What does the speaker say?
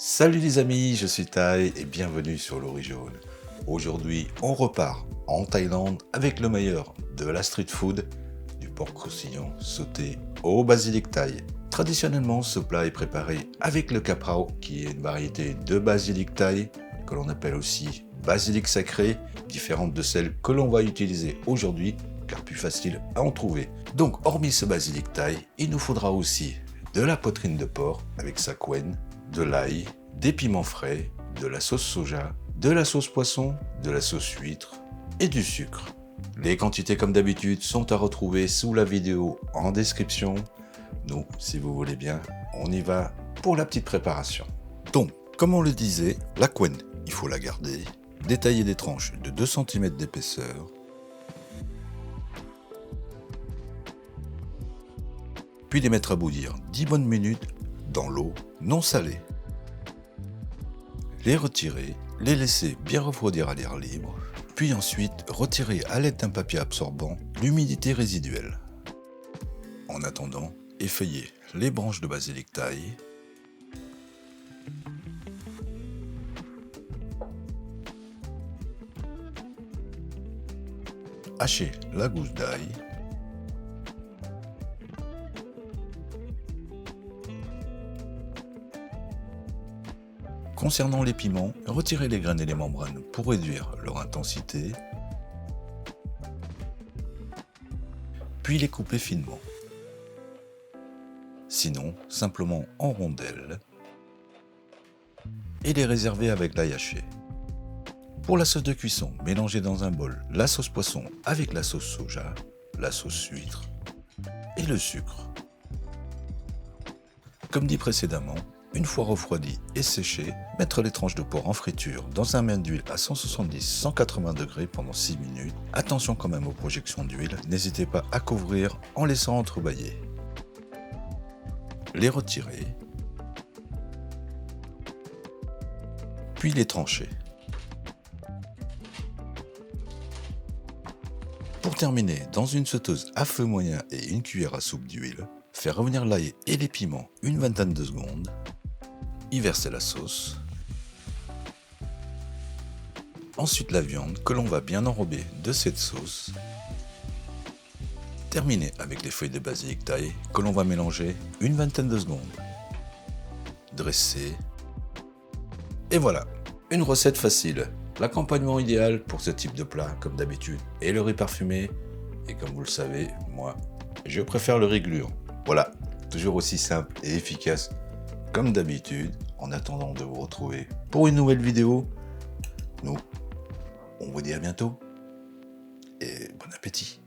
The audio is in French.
Salut les amis, je suis Tai et bienvenue sur l'Ori Jaune. Aujourd'hui, on repart en Thaïlande avec le meilleur de la street food, du porc croustillant sauté au basilic thaï. Traditionnellement, ce plat est préparé avec le caprao, qui est une variété de basilic thaï, que l'on appelle aussi basilic sacré, différente de celle que l'on va utiliser aujourd'hui, car plus facile à en trouver. Donc, hormis ce basilic thaï, il nous faudra aussi de la poitrine de porc avec sa couenne, de l'ail, des piments frais, de la sauce soja, de la sauce poisson, de la sauce huître et du sucre. Les quantités comme d'habitude sont à retrouver sous la vidéo en description. Nous, si vous voulez bien, on y va pour la petite préparation. Donc, comme on le disait, la couenne, il faut la garder, détailler des tranches de 2 cm d'épaisseur, puis les mettre à bouillir 10 bonnes minutes dans l'eau non salée. Les retirer, les laisser bien refroidir à l'air libre, puis ensuite retirer à l'aide d'un papier absorbant l'humidité résiduelle. En attendant, effeuiller les branches de basilic thaï, hacher la gousse d'ail, concernant les piments, retirez les graines et les membranes pour réduire leur intensité, puis les couper finement. Sinon, simplement en rondelles, et les réserver avec l'ail haché. Pour la sauce de cuisson, mélangez dans un bol la sauce poisson avec la sauce soja, la sauce huître et le sucre. Comme dit précédemment, une fois refroidi et séché, mettre les tranches de porc en friture dans un bain d'huile à 170-180 degrés pendant 6 minutes. Attention quand même aux projections d'huile, n'hésitez pas à couvrir en laissant entrebâiller. Les retirer, puis les trancher. Pour terminer, dans une sauteuse à feu moyen et une cuillère à soupe d'huile, faire revenir l'ail et les piments une vingtaine de secondes, y verser la sauce, ensuite la viande que l'on va bien enrober de cette sauce, terminer avec les feuilles de basilic thaï que l'on va mélanger une vingtaine de secondes, dresser, et voilà, une recette facile. L'accompagnement idéal pour ce type de plat, comme d'habitude, est le riz parfumé, et comme vous le savez, moi, je préfère le riz gluant. Voilà, toujours aussi simple et efficace comme d'habitude. En attendant de vous retrouver pour une nouvelle vidéo, nous, on vous dit à bientôt et bon appétit.